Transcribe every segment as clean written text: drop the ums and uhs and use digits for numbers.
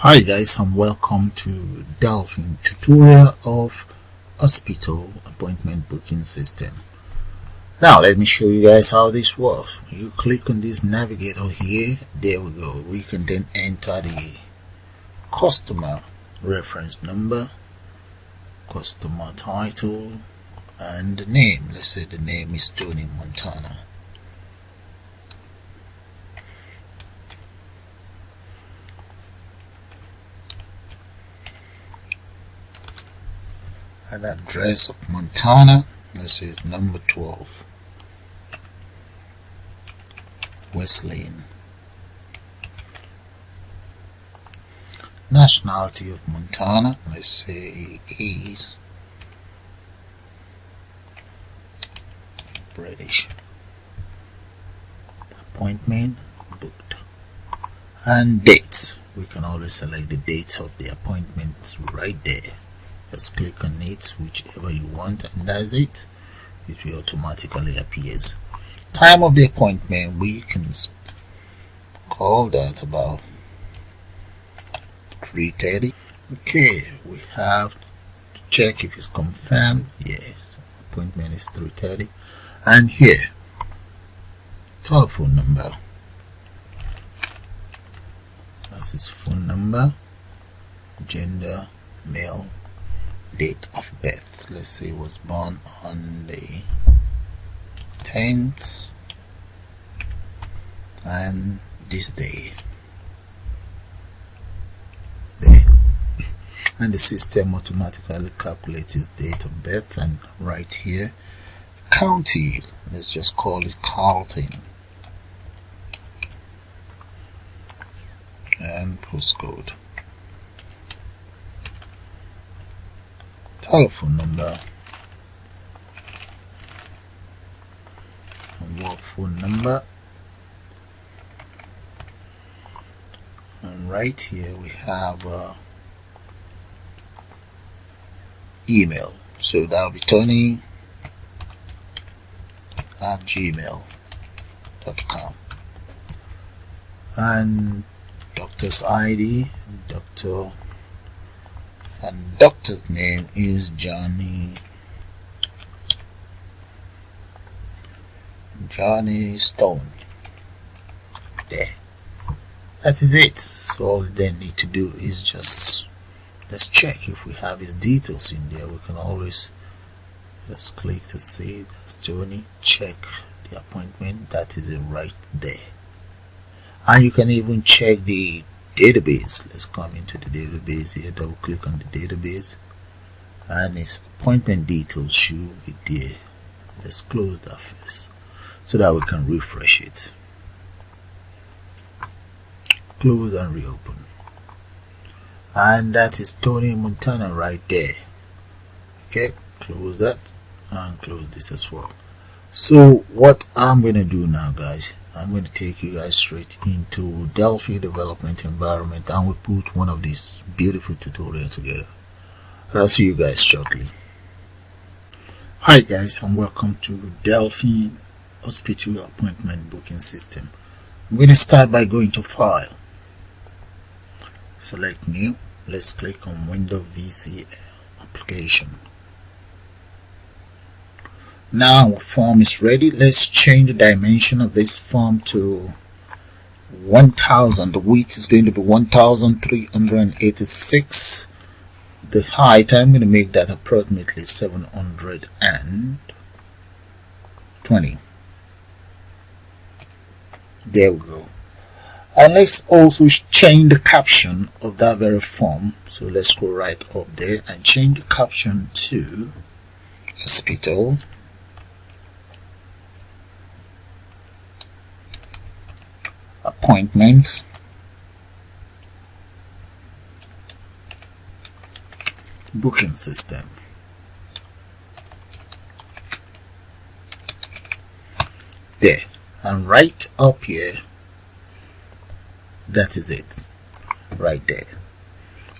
Hi guys, and welcome to Delphi tutorial of hospital appointment booking system. Now let me show you guys how this works. You click on this navigator here, there we go. We can then enter the customer reference number, customer title, and the name. Let's say the name is Tony Montana. And address of Montana, let's say it's number 12 West Lane. Nationality of Montana, let's say it is British. Appointment booked. And dates, we can always select the dates of the appointments right there. Just click on it, whichever you want, and that's it. It will automatically appears. Time of the appointment, we can call that about 3:30. Okay, we have to check if it's confirmed. Yes, appointment is 3:30. And here, telephone number. That's his phone number. Gender, male. Date of birth, let's say was born on the 10th and this day there, and the system automatically calculates his date of birth. And right here, county, let's just call it Carlton, and postcode, telephone number, work phone number, and right here we have email, so that'll be Tony@gmail.com, and doctor's ID, doctor, and doctor's name is Johnny Stone. There, that is it. So all we then need to do is just let's check if we have his details in there. We can always just click to see that's Tony, check the appointment, that is it right there. And you can even check the database. Let's come into the database here, double click on the database, and its appointment details should be there. Let's close that first so that we can refresh it. Close and reopen, and that is Tony Montana right there. Okay, close that and close this as well. So what I'm going to do now, guys, I'm going to take you guys straight into Delphi development environment, and we'll put one of these beautiful tutorials together. I'll see you guys shortly. Hi guys, and welcome to Delphi hospital appointment booking system. I'm going to start by going to File, select New. Let's click on Window VCL application. Now our form is ready. Let's change the dimension of this form to 1000. The width is going to be 1386. The height, I'm going to make that approximately 720. There we go. And let's also change the caption of that very form. So let's go right up there and change the caption to hospital appointment booking system. There, and right up here, that is it right there.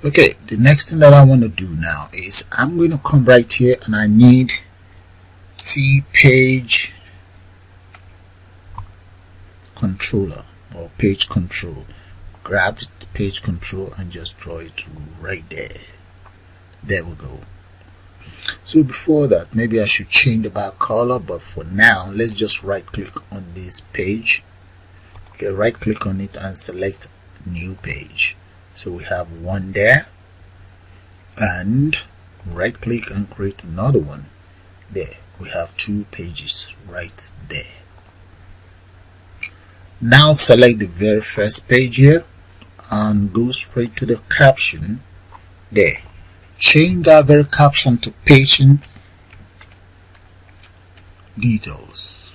Okay, the next thing that I want to do now is I'm going to come right here, and I need page controller or page control. grab the page control and just draw it right there. There we go. So before that, maybe I should change the back color, but for now let's just right click on this page. Okay, right click on it and select new page. So we have one there, and right click and create another one. There we have 2 pages right there. Now select the very first page here and go straight to the caption. There, change that very caption to patient details.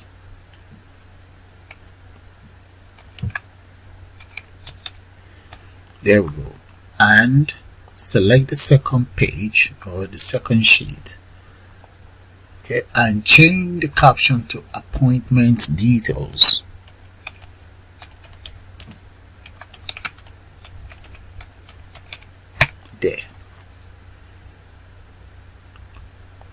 There we go. And select the second page or the second sheet. Okay, and change the caption to appointment details. There.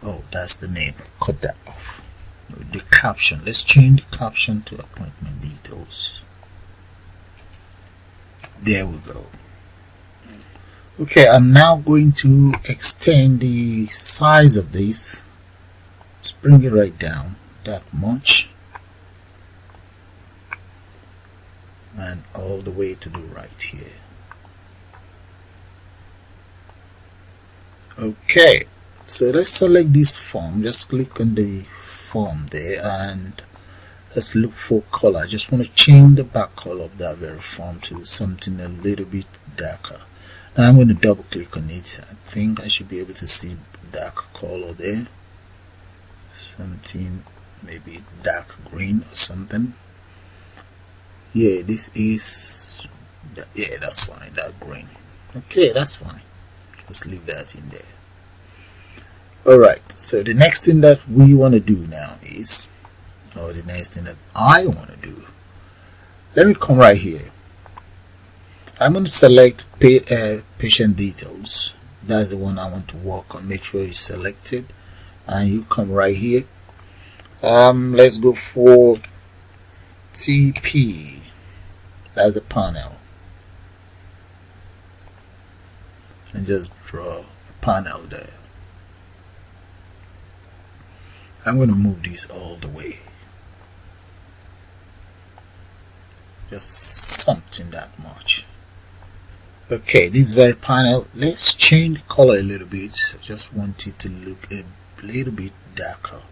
Oh, that's the name. Cut that off. The caption. Let's change the caption to appointment details. There we go. Okay, I'm now going to extend the size of this. Let's bring it right down that much, and all the way to the right here. Okay, so let's select this form. Just click on the form there and let's look for color. I just want to change the back color of that very form to something a little bit darker. Now I'm going to double click on it. I think I should be able to see dark color there. Something maybe dark green or something. Yeah, this is, yeah, that's fine, dark green. Okay, that's fine. Let's leave that in there. Alright, so the next thing that we want to do now is, or the next thing that I want to do, let me come right here. I'm going to select patient details. That's the one I want to work on. Make sure it's selected, and you come right here. Let's go for TP. That's a panel, and just draw a panel there. I'm going to move this all the way, just something that much. Okay, this very panel, let's change the color a little bit. I just want it to look a little bit darker.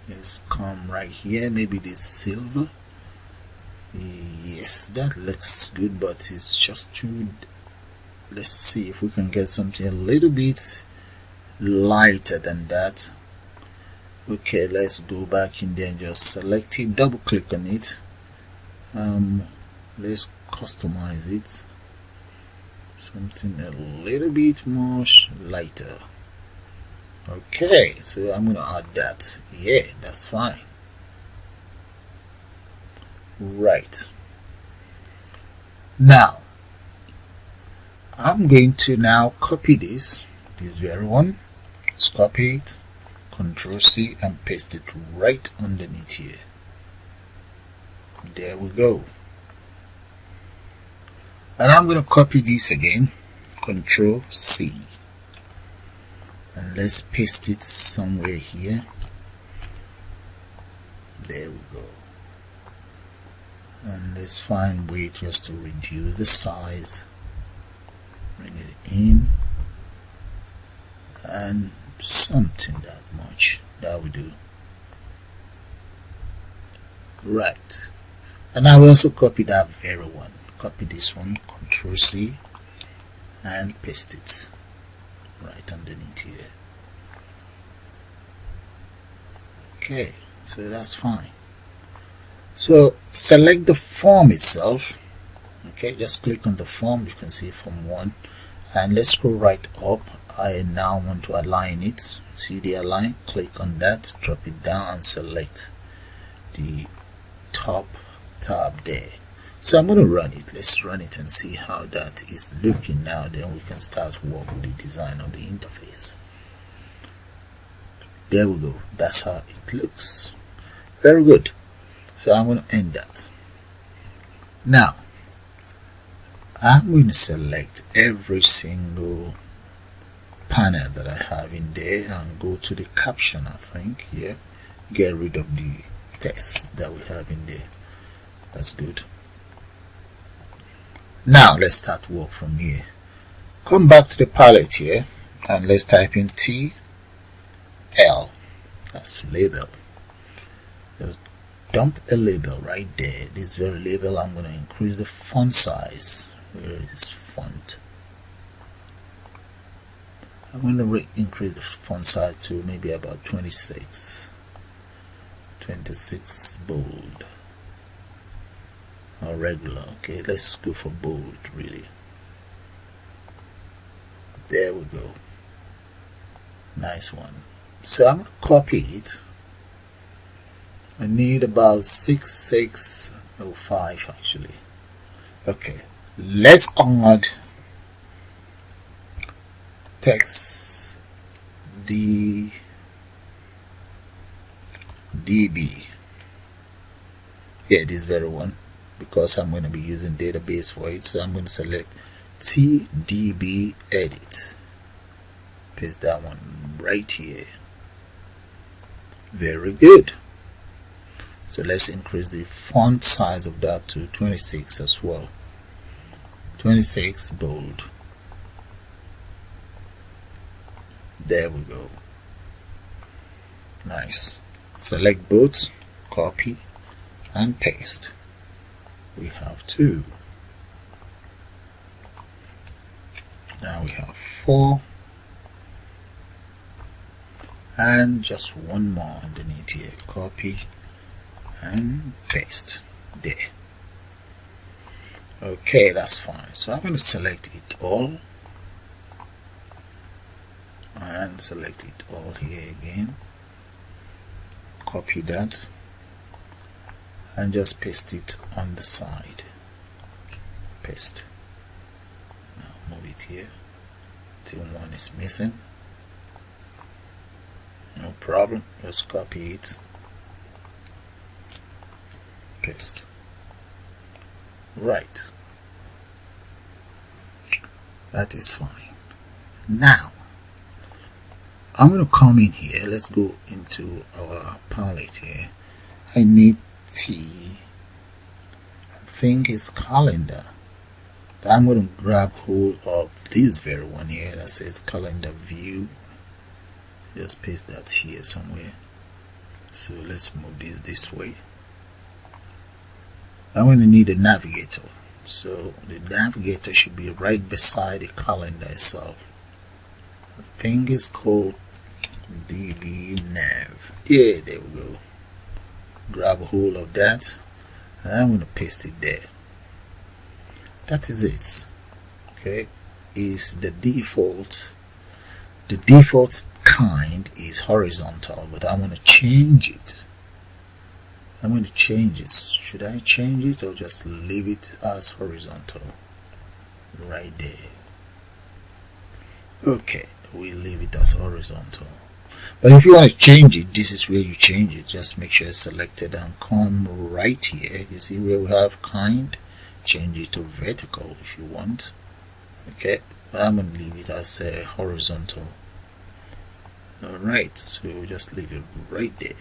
Let's come right here, maybe this silver. Yes, that looks good, but it's just too. Let's see if we can get something a little bit lighter than that. Okay, let's go back in there and just select it, double click on it. Let's customize it, something a little bit more lighter. Okay, so I'm gonna add that. Yeah, that's fine. Right, now I'm going to now copy this very one. Let's copy it, Ctrl+C, and paste it right underneath here. There we go. And I'm going to copy this again, Ctrl+C, and let's paste it somewhere here. There we go. And let's find a way just to reduce the size. Bring it in, and something that much. That we do. Right. And I will also copy that very one. Copy this one, Ctrl+C, and paste it right underneath here. Okay, so that's fine. So select the form itself. Okay, just click on the form. You can see form 1, and let's scroll right up. I now want to align it. See the align? Click on that, drop it down, and select the top tab there. So I'm going to run it. Let's run it and see how that is looking now. Then we can start work with the design of the interface. There we go. That's how it looks. Very good. So I'm going to end that. Now I'm going to select every single panel that I have in there and go to the caption. I think, yeah, get rid of the text that we have in there. That's good. Now let's start work from here. Come back to the palette here and let's type in TL. That's label. Just dump a label right there. This very label, I'm going to increase the font size. Where is font? I'm going to increase the font size to maybe about 26 bold or regular. Okay, let's go for bold. Really, there we go. Nice one. So I'm going to copy it. I need about 6605 actually. Okay, let's add text DB. Yeah, this very one, because I'm going to be using database for it. So I'm going to select TDB edit. Paste that one right here. Very good. So let's increase the font size of that to 26 as well. 26 bold. There we go. Nice. Select both, copy and paste. We have 2. Now we have 4. And just one more underneath here. Copy and paste there. Okay, that's fine. So I'm going to select it all and select it all here again. Copy that and just paste it on the side. Paste. Now move it here till one is missing. No problem. Just copy it. Paste. Right. That is fine. Now I'm going to come in here. Let's go into our palette here. I need I think it's calendar. I'm going to grab hold of this very one here that says calendar view. Just paste that here somewhere. So let's move this way. I'm going to need a navigator. So the navigator should be right beside the calendar itself. I think it's called DBNav. Yeah, there we go. Grab a hold of that and I'm going to paste it there. That is it. Okay, is the default kind is horizontal, but I'm going to change it. Should I change it or just leave it as horizontal? Right there. Okay, we leave it as horizontal. But if you want to change it, this is where you change it. Just make sure it's selected and come right here. You see where we have kind? Change it to vertical if you want. Okay, but I'm going to leave it as horizontal. Alright, so we'll just leave it right there.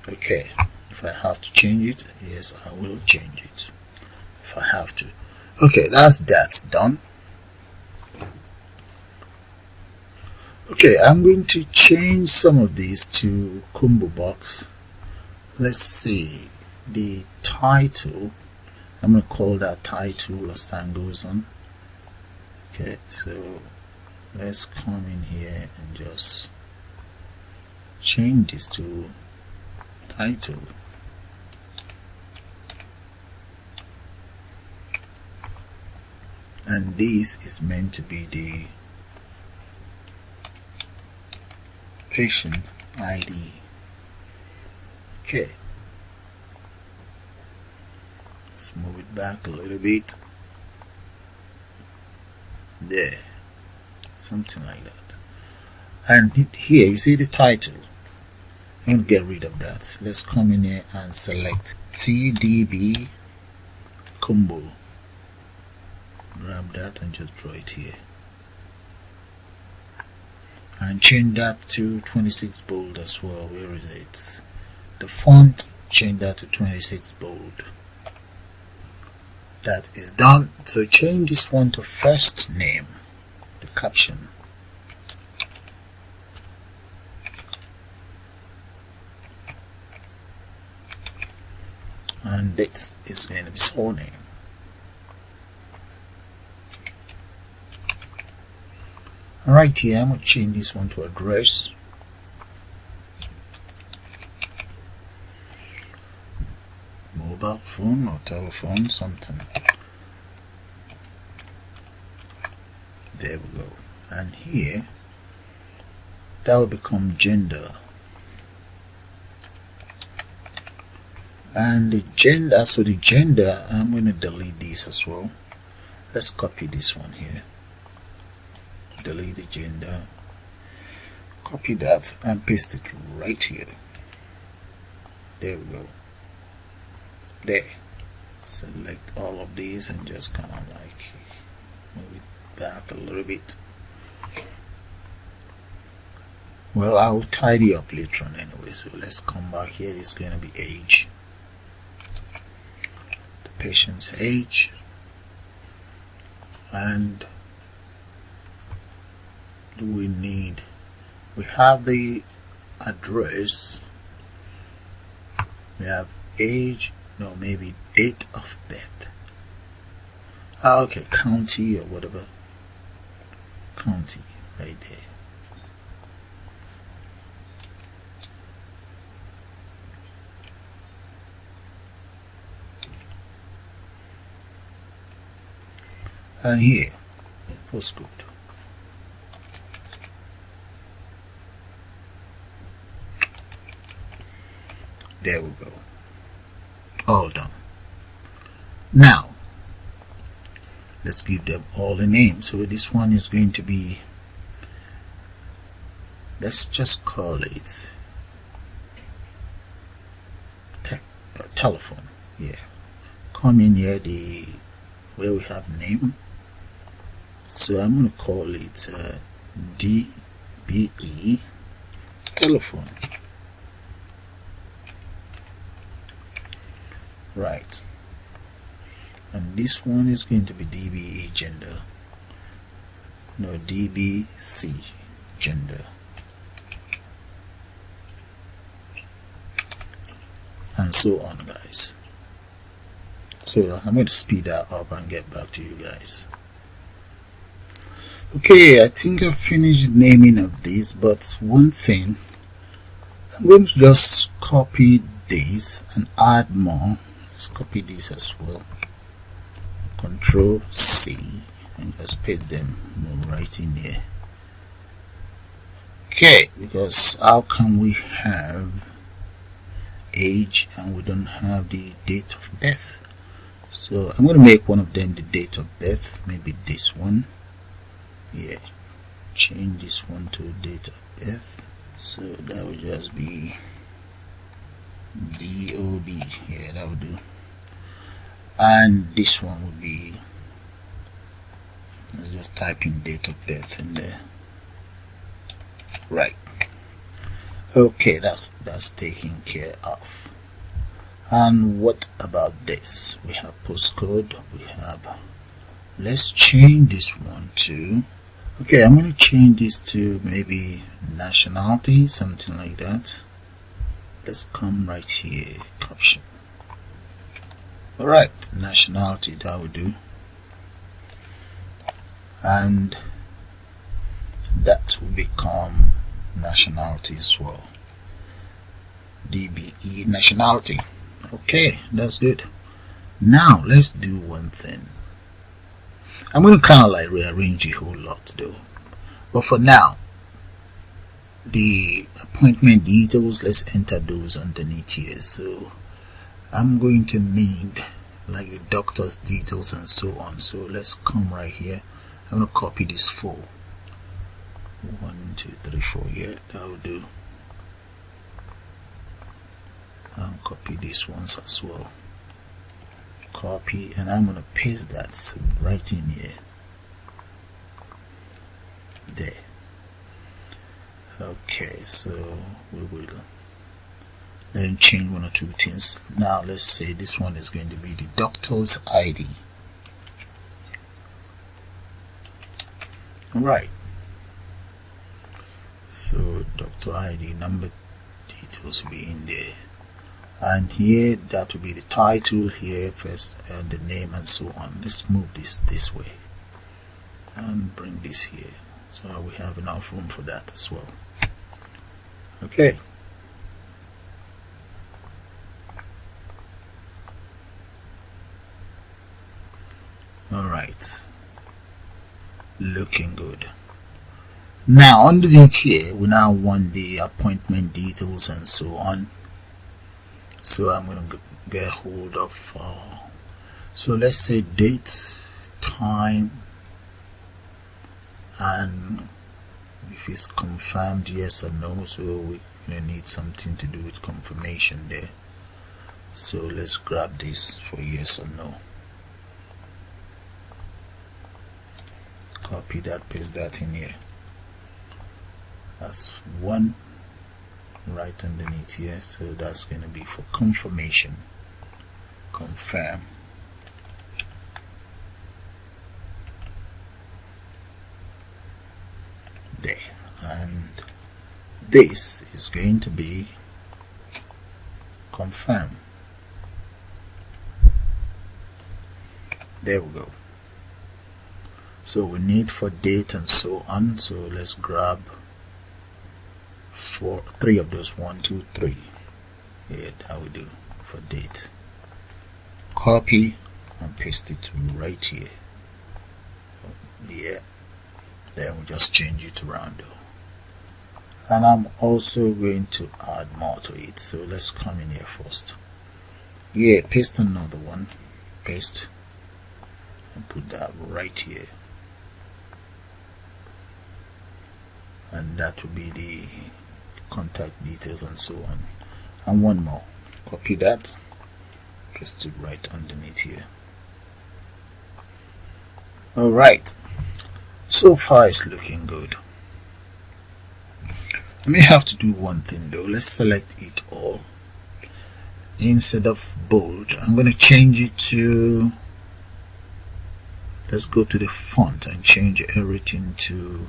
Okay, if I have to change it, yes, I will change it if I have to. Okay, that's done. Okay, I'm going to change some of these to combo box. Let's see, the title, I'm going to call that title as time goes on. Okay, so let's come in here and just change this to title. And this is meant to be the patient ID. Okay, let's move it back a little bit. There, something like that. And here you see the title. I'm going to get rid of that. Let's come in here and select TDB combo. Grab that and just draw it here. And change that to 26 bold as well. Where is it? The font, change that to 26 bold. That is done. So change this one to first name, the caption. And this is going to be surname. Alright, here I'm going to change this one to address. Mobile phone or telephone, something. There we go. And here, that will become gender. And the gender, so the gender, I'm going to delete this as well. Let's copy this one here. Delete the gender, copy that and paste it right here. There we go. There. Select all of these and just kind of like move it back a little bit. Well, I'll tidy up later on anyway, so let's come back here. It's going to be age, the patient's age, and we have the address, we have age, no, maybe date of birth. Okay, county or whatever, county right there. And here, postcode. There we go. All done. Now, let's give them all a name. So this one is going to be, let's just call it telephone. Yeah. Come in here, where we have name. So I'm going to call it DBE telephone. Right, and this one is going to be DBE gender, no, DBC gender, and so on, guys. So I'm going to speed that up and get back to you guys. Okay, I think I've finished naming of this, but one thing, I'm going to just copy this and add more. Let's copy this as well. Control C and just paste them right in there. Okay, because how can we have age and we don't have the date of birth? So I'm going to make one of them the date of birth, maybe this one. Yeah, change this one to date of birth. So that will just be DOB. Yeah, that would do. And this one would be, let's just type in date of birth in there. Right. Okay, that's taken care of. And what about this? We have postcode. We have, let's change this one to, okay, I'm going to change this to maybe nationality, something like that. Let's come right here, caption. Alright, nationality, that will do. And that will become nationality as well. DBE nationality. Okay, that's good. Now let's do one thing. I'm going to kind of like rearrange a whole lot though, but for now, the appointment details, let's enter those underneath here. So I'm going to need like the doctor's details and so on. So let's come right here. I'm going to copy this 4. 1 2 3 4. Yeah, that will do. Copy these ones as well. copy, and I'm gonna paste that right in here. There. Okay, so we will then change one or two things. Now let's say this one is going to be the doctor's ID. Alright, so doctor ID, number details will be in there, and here that will be the title here first, and the name and so on. Let's move this way and bring this here, so we have enough room for that as well. Okay, alright, looking good. Now underneath here we now want the appointment details and so on, so I'm going to get hold of so let's say date, time, and if it's confirmed yes or no, so we're going to need something to do with confirmation there. So let's grab this for yes or no. Copy that, paste that in here. That's one right underneath here, so that's going to be for confirmation. Confirm. There, and this is going to be confirm. There we go. So we need for date and so on, so let's grab three of those, 1, 2, 3. Yeah, that we do for date. Copy and paste it right here. Yeah, then we just change it around, and I'm also going to add more to it, so let's come in here first. Yeah, paste another one, paste, and put that right here, and that will be the contact details and so on. And one more, copy that, paste it right underneath here. Alright, so far it's looking good. I may have to do one thing though. Let's select it all. Instead of bold, I'm going to change it to, let's go to the font and change everything to,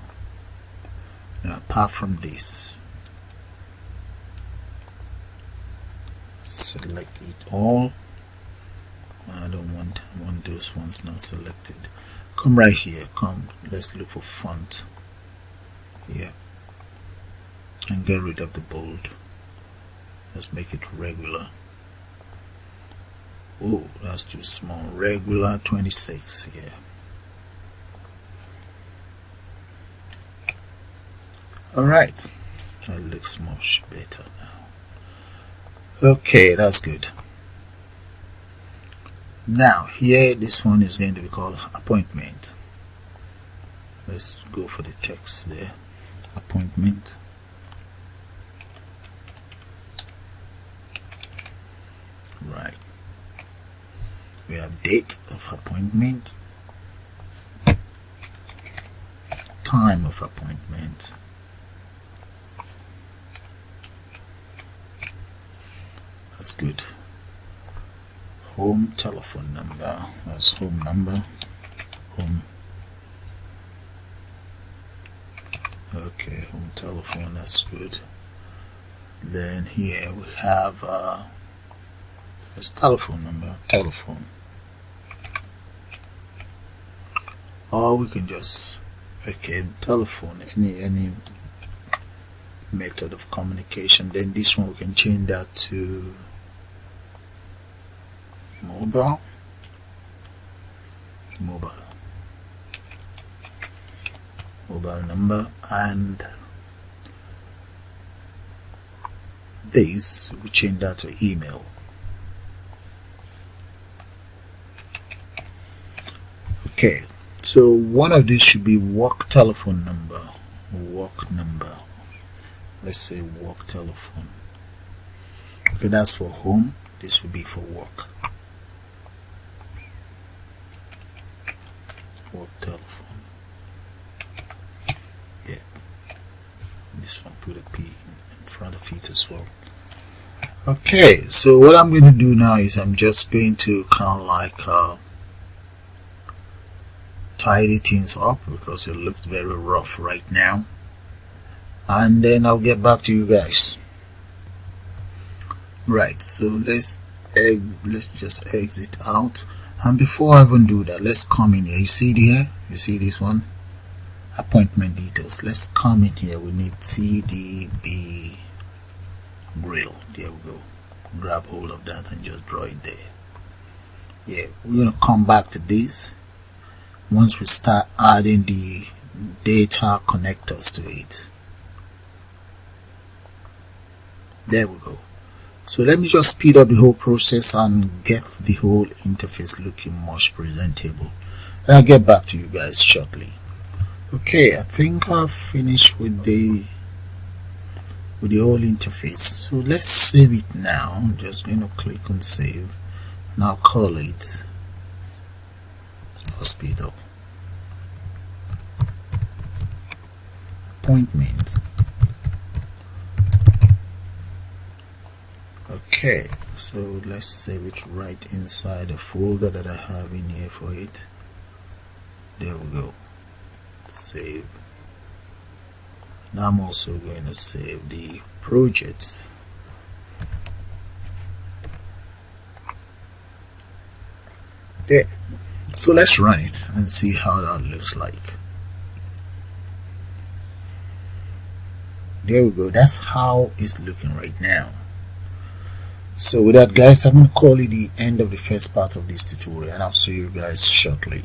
apart from this, select it all. I don't want those ones not selected. Come right here, let's look for font here and get rid of the bold. Let's make it regular. Oh, that's too small. Regular 26 here. Alright, that looks much better now. Okay, that's good. Now here, this one is going to be called appointment. Let's go for the text there. Appointment. Right. We have date of appointment, time of appointment, that's good. Home telephone number, that's home number, home. Okay, home telephone, that's good. Then here we have this telephone number, telephone. Or we can just, okay, telephone, any method of communication. Then this one we can change that to mobile number, and this we change that to email. Okay, so one of these should be work telephone number. Let's say work telephone. Okay, that's for home. This will be for work. network telephone. Yeah, this one, put a P in front of it as well. Okay, so what I'm going to do now is I'm just going to kind of like tidy things up because it looks very rough right now, and then I'll get back to you guys. Right, so let's just exit out, and before I even do that, let's come in here. You see here, you see this one, appointment details. Let's come in here. We need DBGrid. There we go. Grab hold of that and just draw it there. Yeah, we're gonna come back to this once we start adding the data connectors to it. There we go. So let me just speed up the whole process and get the whole interface looking much presentable, and I'll get back to you guys shortly. Okay, I think I've finished with the whole interface, so let's save it now. I'm just going to click on save, and I'll call it, I'll speed up, appointment. Okay, so let's save it right inside the folder that I have in here for it. There we go. Save. Now I'm also going to save the projects. There. So let's run it and see how that looks like. There we go. That's how it's looking right now. So with that, guys, I'm going to call it the end of the first part of this tutorial, and I'll see you guys shortly.